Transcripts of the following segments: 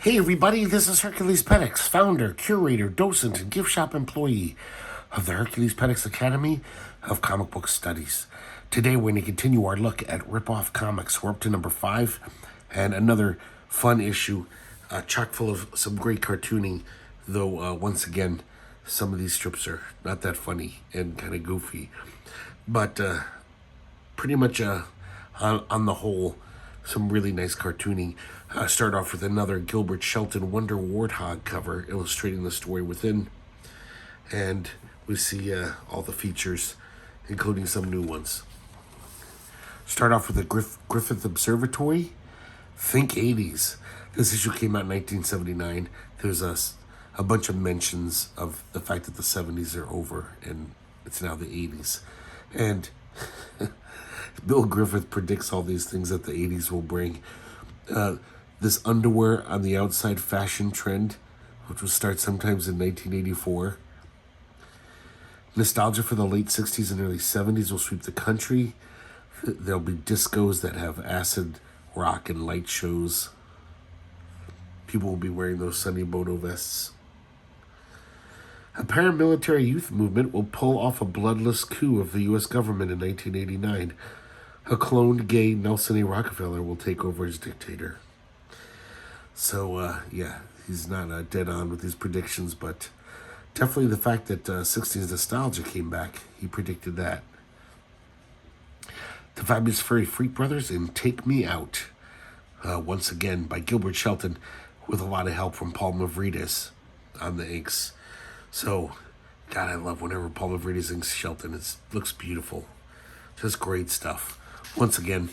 Hey everybody, this is herculespetix, founder, curator, docent, and gift shop employee of the herculespetix Academy of Comic Book Studies. Today we're going to continue our look at rip-off comics. We're up to number 5, and another fun issue, chock full of some great cartooning, though once again, some of these strips are not that funny and kind of goofy. But pretty much on the whole, some really nice cartooning. Start off with another Gilbert Shelton Wonder Warthog cover illustrating the story within. And we see all the features, including some new ones. Start off with the Griffith Observatory. Think 80s. This issue came out in 1979. There's a bunch of mentions of the fact that the 70s are over and it's now the 80s. And Bill Griffith predicts all these things that the 80s will bring. This underwear on the outside fashion trend, which will start sometimes in 1984. Nostalgia for the late 60s and early 70s will sweep the country. There'll be discos that have acid rock and light shows. People will be wearing those Sunny Bono vests. A paramilitary youth movement will pull off a bloodless coup of the U.S. government in 1989. A cloned gay Nelson A. Rockefeller will take over as dictator. So, yeah, he's not dead on with his predictions, but definitely the fact that 60s nostalgia came back, he predicted that. The Fabulous Furry Freak Brothers in Take Me Out, once again by Gilbert Shelton, with a lot of help from Paul Mavridis on the inks. So, God, I love whenever Paul Mavridis inks Shelton. It looks beautiful. Just great stuff. Once again,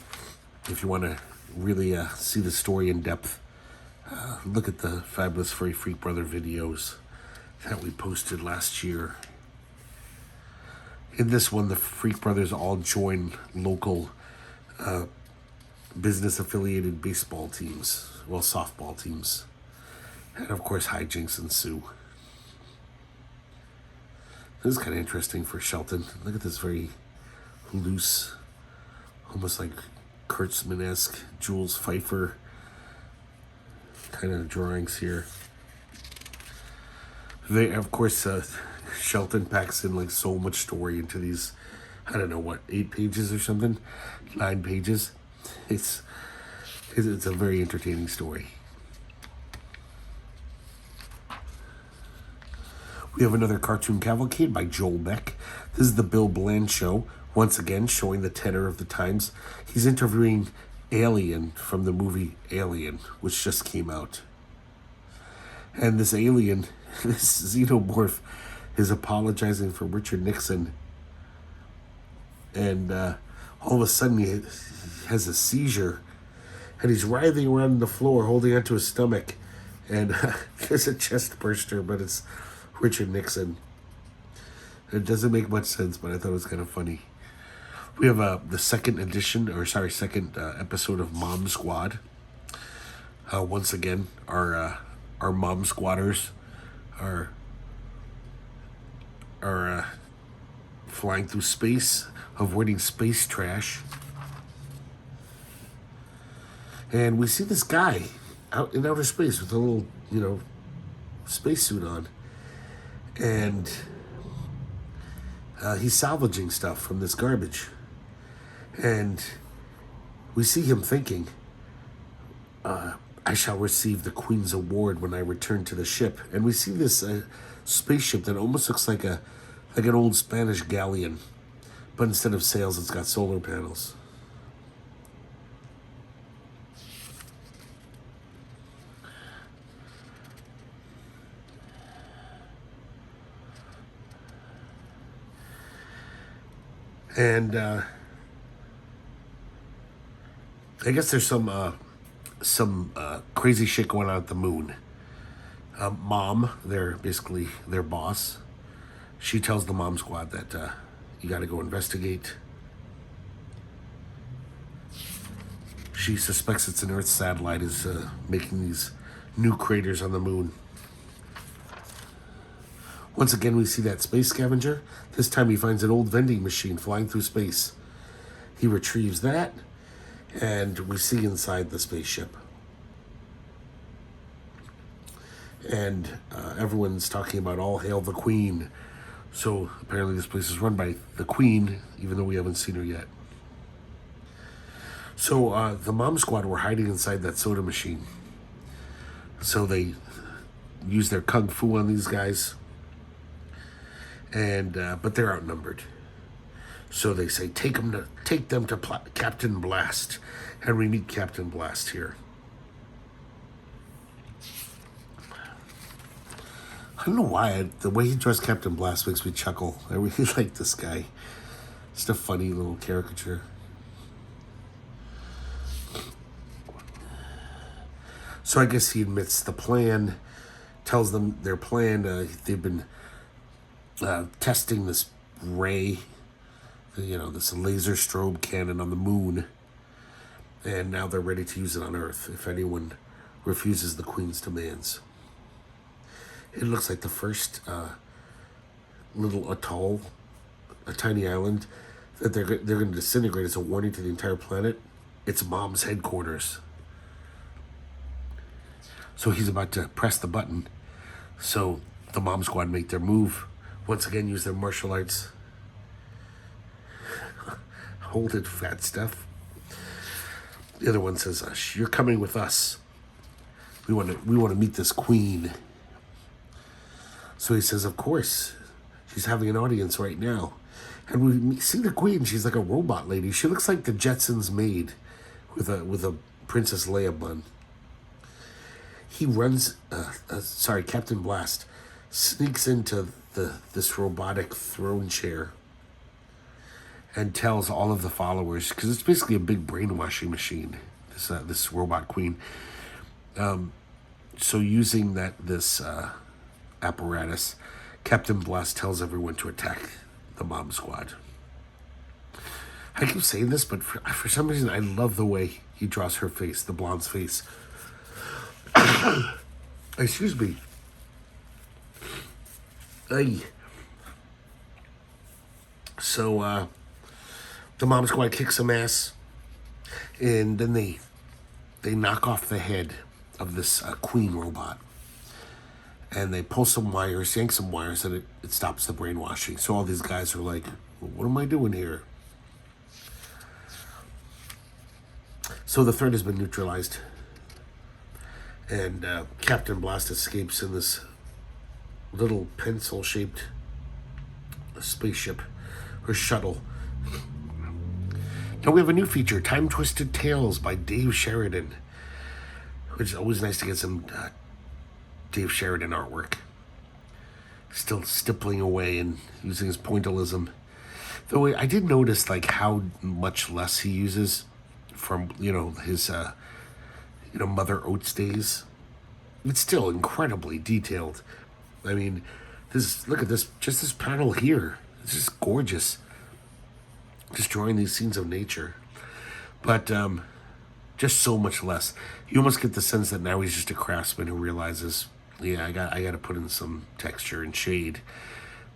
if you want to really see the story in depth, look at the Fabulous Furry Freak Brother videos that we posted last year. In this one, the Freak Brothers all join local business-affiliated baseball teams, well, softball teams. And, of course, hijinks ensue. This is kind of interesting for Shelton. Look at this very loose, almost like Kurtzman-esque, Jules Pfeiffer kind of drawings here. They, of course, Shelton packs in like so much story into these, I don't know what, 8 pages or something, 9 pages. It's a very entertaining story. We have another cartoon cavalcade by Joel Beck. This is the Bill Bland Show, once again showing the tenor of the times. He's interviewing Alien from the movie Alien, which just came out. And this alien, this xenomorph, is apologizing for Richard Nixon. And all of a sudden he has a seizure. And he's writhing around on the floor, holding onto his stomach. And there's a chest burster, but it's Richard Nixon. It doesn't make much sense, but I thought it was kind of funny. We have the second episode of Mom Squad. Once again, our mom squatters are flying through space, avoiding space trash. And we see this guy out in outer space with a little, spacesuit on. And he's salvaging stuff from this garbage. And we see him thinking, I shall receive the Queen's Award when I return to the ship. And we see this spaceship that almost looks like an old Spanish galleon. But instead of sails, it's got solar panels. And I guess there's some crazy shit going on at the moon. Mom, they're basically their boss. She tells the Mom Squad that you got to go investigate. She suspects it's an Earth satellite is making these new craters on the moon. Once again, we see that space scavenger. This time he finds an old vending machine flying through space. He retrieves that, and we see inside the spaceship. and everyone's talking about all hail the Queen. So apparently this place is run by the Queen, even though we haven't seen her yet. So the mom squad were hiding inside that soda machine. So they use their kung fu on these guys, and but they're outnumbered. So they say, take them to Captain Blast, and we meet Captain Blast here. I don't know why the way he dressed Captain Blast makes me chuckle. I really like this guy. Just a funny little caricature. So I guess he admits the plan, tells them their plan. They've been testing this ray, this laser strobe cannon on the moon, and now they're ready to use it on Earth if anyone refuses the Queen's demands. It looks like the first little atoll, a tiny island that they're going to disintegrate as a warning to the entire planet. It's Mom's headquarters. So he's about to press the button. So the Mom Squad make their move. Once again, use their martial arts. Hold it, fat stuff. The other one says, "You're coming with us. We want to meet this Queen." So he says, "Of course. She's having an audience right now." And we see the Queen. She's like a robot lady. She looks like the Jetsons maid with a Princess Leia bun. He runs, Captain Blast sneaks into this robotic throne chair and tells all of the followers, because it's basically a big brainwashing machine, this robot Queen. So using this apparatus, Captain Blast tells everyone to attack the Mom Squad. I keep saying this, but for some reason, I love the way he draws her face, the blonde's face. Excuse me. Ay. So, the Mom Squad kicks some ass, and then they knock off the head of this Queen robot. And they pull some wires, yank some wires, and it stops the brainwashing. So all these guys are like, what am I doing here? So the threat has been neutralized. And Captain Blast escapes in this little pencil-shaped spaceship or shuttle. Now we have a new feature, Time Twisted Tales by Dave Sheridan, which is always nice to get some Dave Sheridan artwork. Still stippling away and using his pointillism. Though I did notice like how much less he uses from his Mother Oats days. It's still incredibly detailed. I mean, look at this, just this panel here. It's just gorgeous. Just drawing these scenes of nature. But just so much less. You almost get the sense that now he's just a craftsman who realizes, I got to put in some texture and shade.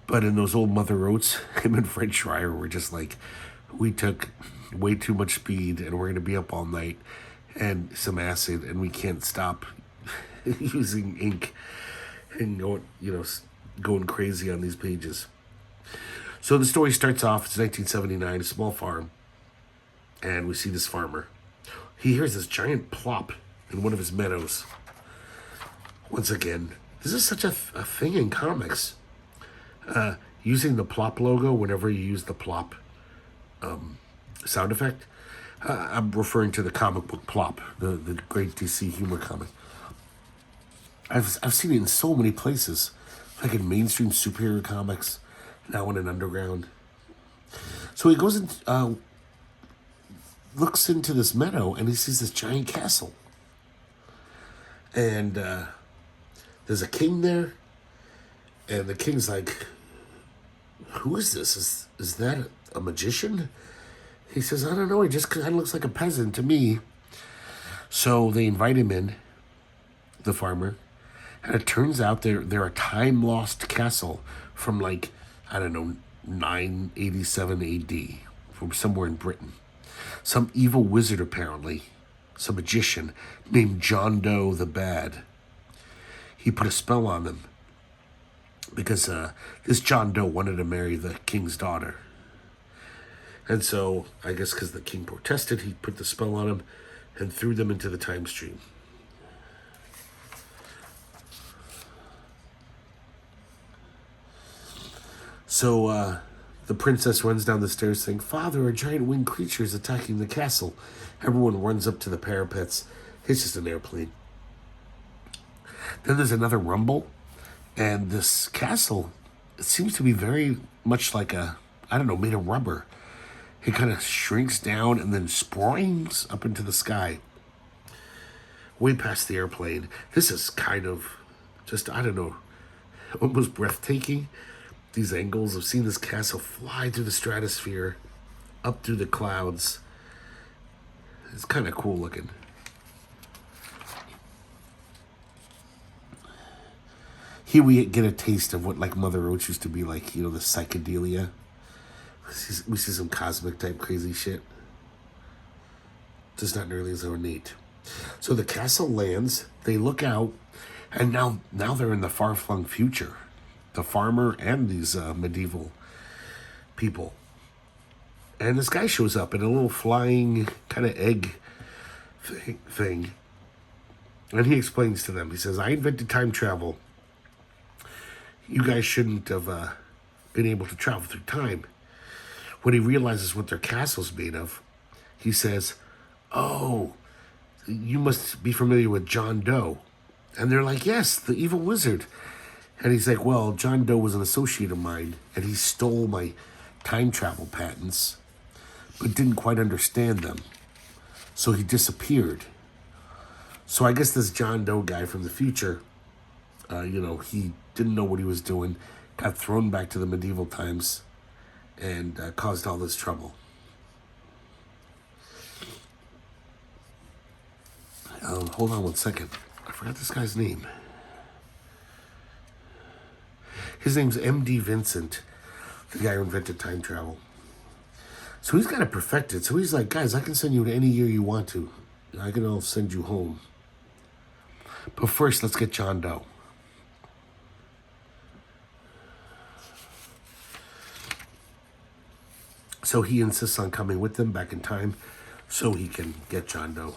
But in those old Mother Oats, him and Fred Schreier were just like, we took way too much speed and we're going to be up all night and some acid and we can't stop using ink and going crazy on these pages. So the story starts off, it's 1979, a small farm, and we see this farmer. He hears this giant plop in one of his meadows. Once again, this is such a thing in comics. Using the plop logo whenever you use the plop sound effect. I'm referring to the comic book Plop, the great DC humor comic. I've seen it in so many places, like in mainstream superhero comics, now in an underground. So he goes and looks into this meadow, and he sees this giant castle. And there's a king there, and the king's like, who is this? Is that a magician? He says, I don't know, he just kind of looks like a peasant to me. So they invite him in, the farmer, and it turns out they're a time-lost castle from 987 AD, from somewhere in Britain. Some evil wizard, apparently, some magician, named John Doe the Bad. he put a spell on them because this John Doe wanted to marry the king's daughter. And so, I guess because the king protested, he put the spell on him and threw them into the time stream. So, the princess runs down the stairs saying, "Father, a giant winged creature is attacking the castle." Everyone runs up to the parapets. It's just an airplane. Then there's another rumble, and this castle, it seems to be very much like made of rubber. It kind of shrinks down and then springs up into the sky, way past the airplane. This is kind of just, almost breathtaking. These angles of seeing this castle fly through the stratosphere, up through the clouds. It's kind of cool looking. Here we get a taste of what like Mother Roach used to be like, the psychedelia. We see some cosmic type crazy shit. Just not nearly as ornate. So the castle lands, they look out, and now they're in the far-flung future. The farmer and these medieval people. And this guy shows up in a little flying kind of egg thing. And he explains to them, he says, "I invented time travel. You guys shouldn't have been able to travel through time." When he realizes what their castle's made of, he says, "Oh, you must be familiar with John Doe." And they're like, "Yes, the evil wizard." And he's like, "Well, John Doe was an associate of mine, and he stole my time travel patents, but didn't quite understand them. So he disappeared." So I guess this John Doe guy from the future, he didn't know what he was doing, got thrown back to the medieval times, and caused all this trouble. Hold on one second. I forgot this guy's name. His name's M.D. Vincent, the guy who invented time travel. So he's got it perfected. So he's like, "Guys, I can send you to any year you want to. I can send you home. But first, let's get John Doe." So he insists on coming with them back in time so he can get John Doe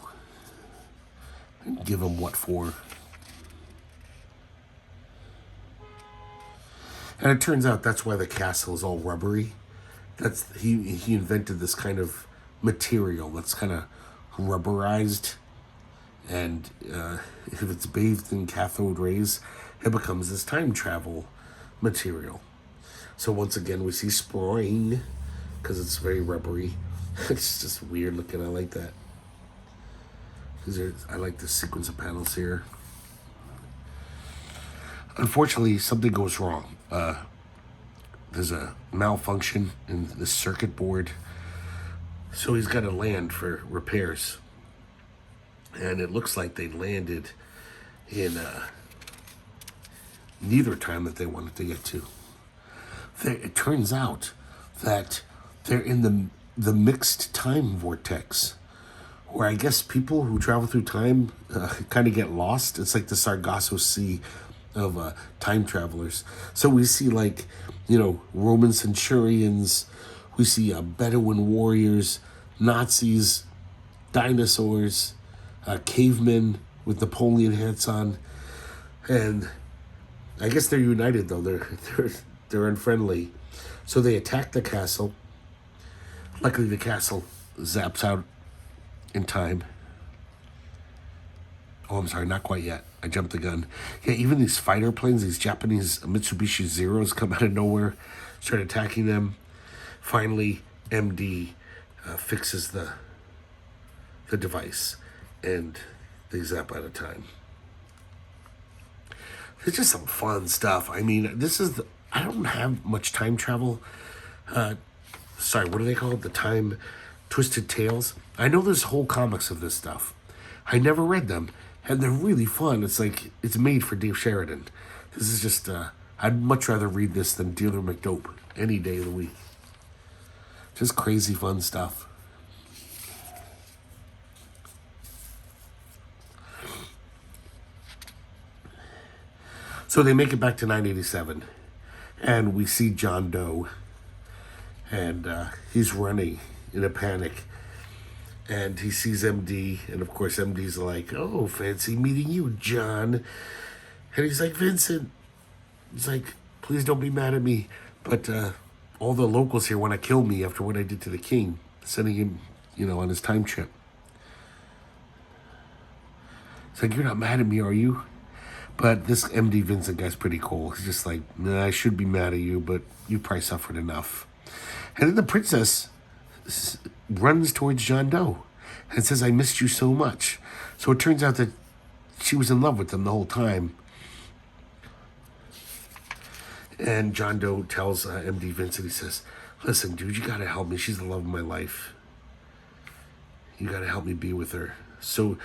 and give him what for. And it turns out that's why the castle is all rubbery. He invented this kind of material that's kind of rubberized, and if it's bathed in cathode rays, it becomes this time travel material. So once again, we see spring because it's very rubbery. It's just weird looking. I like that. I like the sequence of panels here. Unfortunately, something goes wrong. There's a malfunction in the circuit board, so he's got to land for repairs. And it looks like they landed in neither time that they wanted to get to. It turns out that they're in the mixed time vortex, where I guess people who travel through time kind of get lost. It's like the Sargasso Sea of time travelers. So we see Roman centurions, we see Bedouin warriors, Nazis, dinosaurs, cavemen with Napoleon hats on, and I guess they're united though. They're unfriendly, so they attack the castle. Luckily, the castle zaps out in time. Oh, I'm sorry, not quite yet. I jumped the gun. Yeah, even these fighter planes, these Japanese Mitsubishi Zeros come out of nowhere, start attacking them. Finally, MD fixes the device, and they zap out of time. It's just some fun stuff. I mean, I don't have much time travel. Sorry, what do they call it? The time twisted tales. I know there's whole comics of this stuff. I never read them, and they're really fun. It's like it's made for Dave Sheridan. This is just, I'd much rather read this than Dealer McDope any day of the week. Just crazy fun stuff. So they make it back to 987, and we see John Doe, and he's running in a panic, and he sees MD, and of course MD's like, "Oh, fancy meeting you, John," and he's like, "Vincent," he's like, "please don't be mad at me, but all the locals here want to kill me after what I did to the king, sending him, on his time trip." It's like, "You're not mad at me, are you?" But this MD Vincent guy's pretty cool. He's just like, "Nah, I should be mad at you, but you probably suffered enough." And then the princess runs towards John Doe and says, "I missed you so much." So it turns out that she was in love with him the whole time. And John Doe tells MD Vincent, he says, "Listen, dude, you gotta help me. She's the love of my life. You gotta help me be with her." So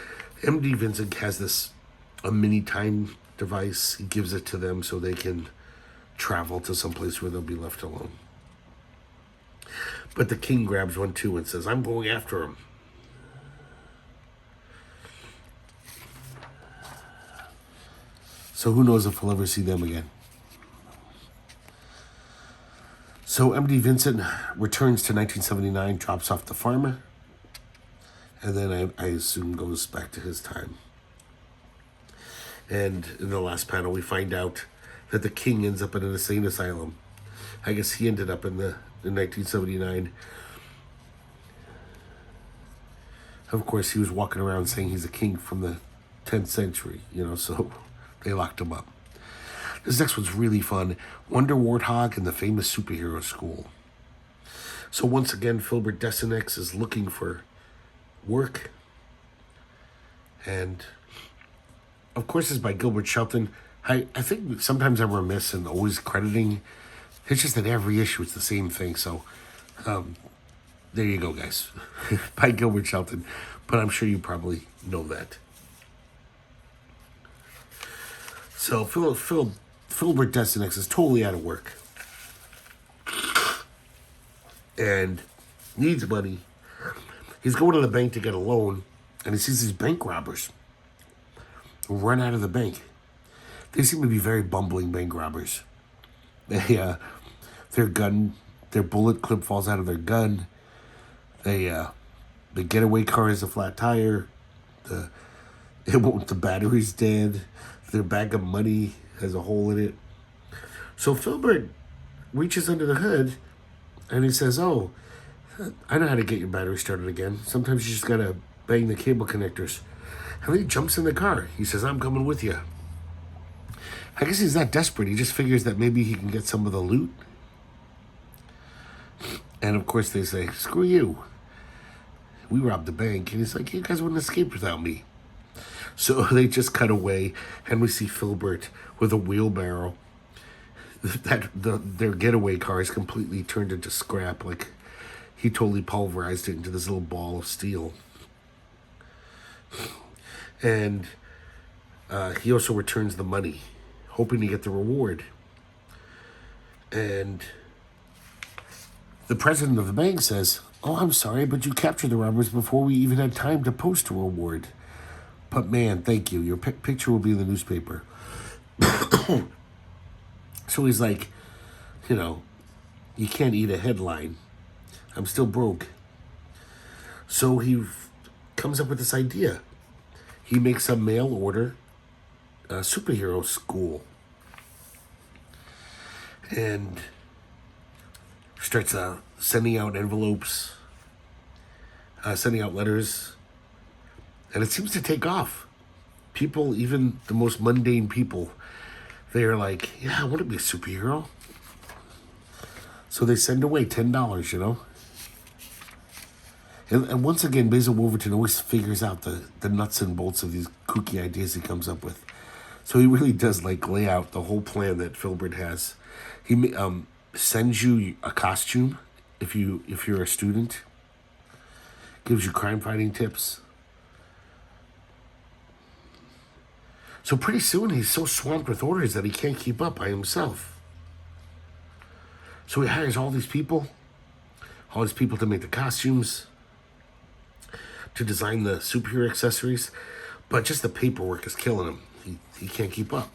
MD Vincent has a mini time device. He gives it to them so they can travel to some place where they'll be left alone. But the king grabs one too and says, "I'm going after him." So who knows if we'll ever see them again. So MD Vincent returns to 1979, drops off the farmer, and then I assume goes back to his time. And in the last panel, we find out that the king ends up in an insane asylum. I guess he ended up in 1979. Of course, he was walking around saying he's a king from the 10th century, so they locked him up. This next one's really fun. Wonder Warthog and the Famous Superhero School. So once again, Filbert Desinx is looking for work. And of course, it's by Gilbert Shelton. I think sometimes I'm remiss in always crediting. It's just that every issue is the same thing. So there you go, guys. By Gilbert Shelton. But I'm sure you probably know that. So Filbert Desinx is totally out of work. And needs money. He's going to the bank to get a loan. And he sees these bank robbers run out of the bank. They seem to be very bumbling bank robbers. Their bullet clip falls out of their gun. The getaway car has a flat tire. The battery's dead. Their bag of money has a hole in it. So Filbert reaches under the hood and he says, "Oh, I know how to get your battery started again. Sometimes you just gotta bang the cable connectors." And then he jumps in the car. He says, "I'm coming with you." I guess he's not desperate. He just figures that maybe he can get some of the loot. And of course they say, "Screw you. We robbed the bank." And he's like, "You guys wouldn't escape without me." So they just cut away, and we see Filbert with a wheelbarrow. Their getaway car is completely turned into scrap. Like, he totally pulverized it into this little ball of steel. And he also returns the money, hoping to get the reward. And the president of the bank says, "Oh, I'm sorry, but you captured the robbers before we even had time to post a reward. But man, thank you. Your picture will be in the newspaper." So he's like, you can't eat a headline. I'm still broke. So he comes up with this idea. He makes a mail order superhero school. And starts sending out envelopes, sending out letters. And it seems to take off. People, even the most mundane people, they're like, "Yeah, I want to be a superhero." So they send away $10, And once again, Basil Wolverton always figures out the nuts and bolts of these kooky ideas he comes up with. So he really does lay out the whole plan that Filbert has. He sends you a costume if you're a student. Gives you crime fighting tips. So pretty soon he's so swamped with orders that he can't keep up by himself. So he hires all these people to make the costumes, to design the superhero accessories, but just the paperwork is killing him. He can't keep up.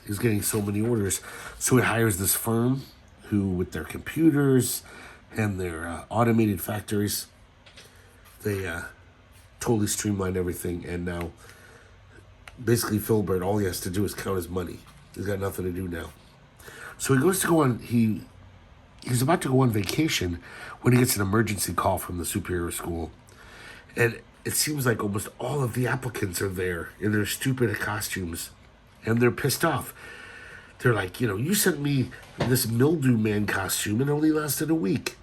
He's getting so many orders. So he hires this firm who, with their computers and their automated factories, they totally streamline everything. And now, basically, Filbert, all he has to do is count his money. He's got nothing to do now. So he goes to go on, he's about to go on vacation when he gets an emergency call from the superhero school. And it seems like almost all of the applicants are there in their stupid costumes. And they're pissed off. They're like, you sent me this mildew man costume and it only lasted a week.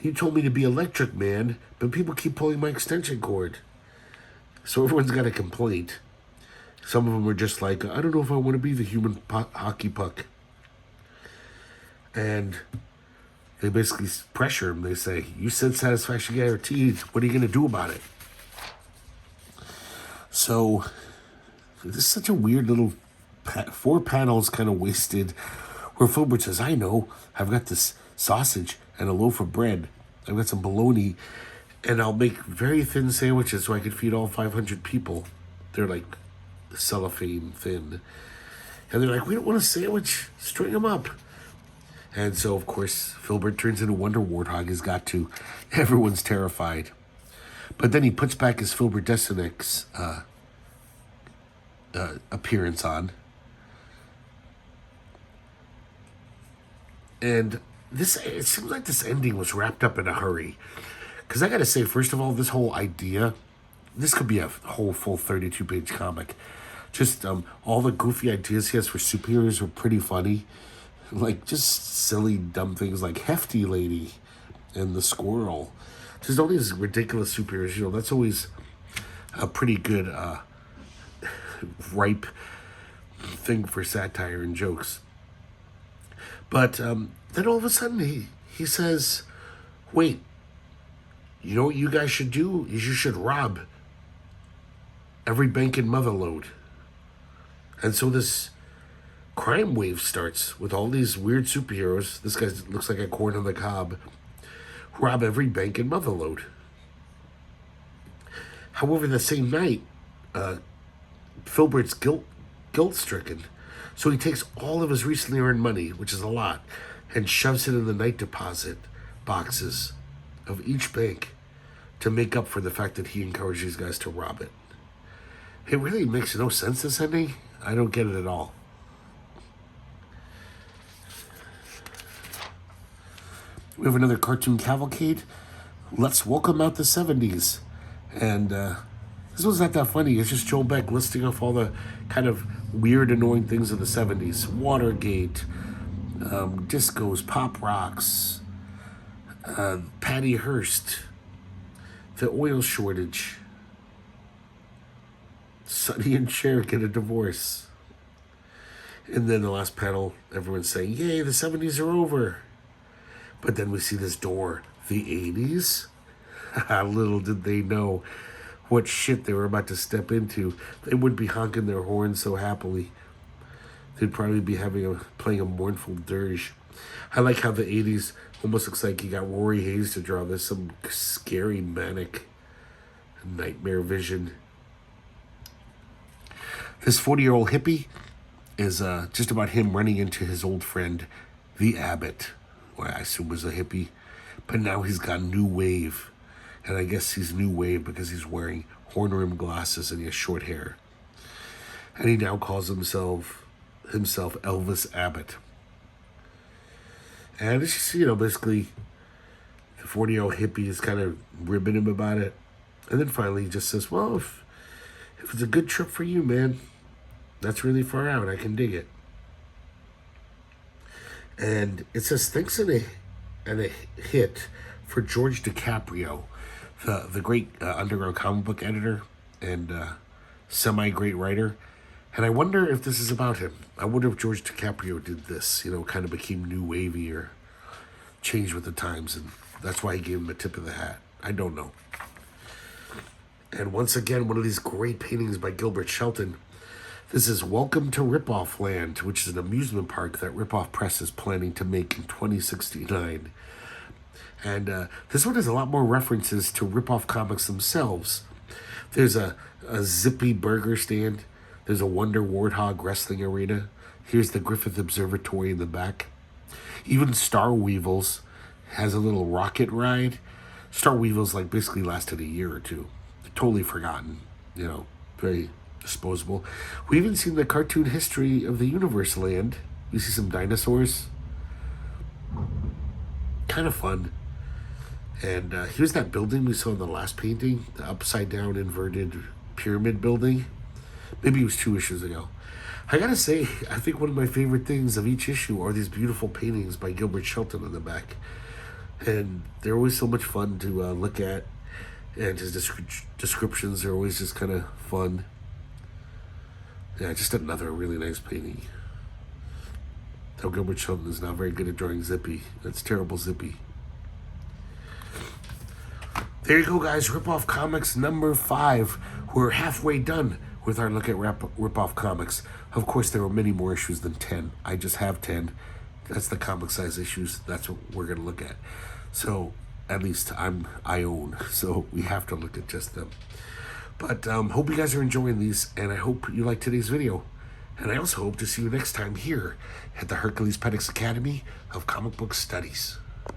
You told me to be Electric Man, but people keep pulling my extension cord. So everyone's got a complaint. Some of them are just like, I don't know if I want to be the human hockey puck. And they basically pressure him. They say, you said satisfaction guaranteed. What are you going to do about it? So this is such a weird little 4 panels kind of wasted where Filbert says, I know, I've got this sausage and a loaf of bread. I've got some bologna and I'll make very thin sandwiches so I can feed all 500 people. They're like cellophane thin. And they're like, we don't want a sandwich. String them up. And so, of course, Filbert turns into Wonder Warthog. He's got to. Everyone's terrified. But then he puts back his Filbert Desinix appearance on. And it seems like this ending was wrapped up in a hurry. Because I got to say, first of all, this whole idea, this could be a whole full 32-page comic. Just all the goofy ideas he has for superheroes are pretty funny. Like, just silly, dumb things like Hefty Lady and the Squirrel. Just all these ridiculous superheroes, that's always a pretty good, ripe thing for satire and jokes. But then all of a sudden he says, wait, you know what you guys should do? Is you should rob every bank in Motherlode. And so this crime wave starts with all these weird superheroes. This guy looks like a corn on the cob. Rob every bank in Motherlode. However, the same night, Filbert's guilt-stricken. So he takes all of his recently earned money, which is a lot, and shoves it in the night deposit boxes of each bank to make up for the fact that he encouraged these guys to rob it. It really makes no sense, this ending. I don't get it at all. We have another cartoon cavalcade. Let's welcome out the 70s. And this one's not that funny. It's just Joel Beck listing off all the kind of weird, annoying things of the 70s. Watergate, discos, pop rocks, Patty Hearst, the oil shortage, Sonny and Cher get a divorce. And then the last panel, everyone's saying, yay, the 70s are over. But then we see this door, the 80s. Little did they know what shit they were about to step into. They wouldn't be honking their horns so happily. They'd probably be playing a mournful dirge. I like how the 80s almost looks like you got Rory Hayes to draw this, some scary, manic nightmare vision. This 40-year-old hippie is just about him running into his old friend, the Abbot, who I assume was a hippie, but now he's got new wave. And I guess he's new wave because he's wearing horn-rimmed glasses and he has short hair. And he now calls himself Elvis Abbott. And it's just, basically the 40-year-old hippie is kind of ribbing him about it. And then finally he just says, well, if it's a good trip for you, man, that's really far out. I can dig it. And it says, thanks and a hit for George DiCaprio, the great underground comic book editor and semi-great writer. And I wonder if this is about him. I wonder if George DiCaprio did this, kind of became new wavy or changed with the times. And that's why he gave him a tip of the hat. I don't know. And once again, one of these great paintings by Gilbert Shelton. This is Welcome to Ripoff Land, which is an amusement park that Ripoff Press is planning to make in 2069. And this one has a lot more references to Ripoff Comics themselves. There's a zippy burger stand. There's a Wonder Warthog wrestling arena. Here's the Griffith Observatory in the back. Even Star Weevils has a little rocket ride. Star Weevils like basically lasted a year or two. Totally forgotten, very disposable. We even seen the cartoon history of the universe land. We see some dinosaurs. Kind of fun. And here's that building we saw in the last painting, the upside down inverted pyramid building. Maybe it was 2 issues ago. I gotta say, I think one of my favorite things of each issue are these beautiful paintings by Gilbert Shelton on the back. And they're always so much fun to look at. And his descriptions are always just kind of fun. Yeah, just another really nice painting. Though Gilbert Shelton is not very good at drawing Zippy. That's terrible Zippy. There you go, guys. Rip-Off Comics number 5. We're halfway done with our look at Rip-Off Comics. Of course, there are many more issues than 10. I just have 10. That's the comic size issues. That's what we're going to look at. So, at least I own. So, we have to look at just them. But hope you guys are enjoying these, and I hope you like today's video. And I also hope to see you next time here at the Herculespetix Academy of Comic Book Studies.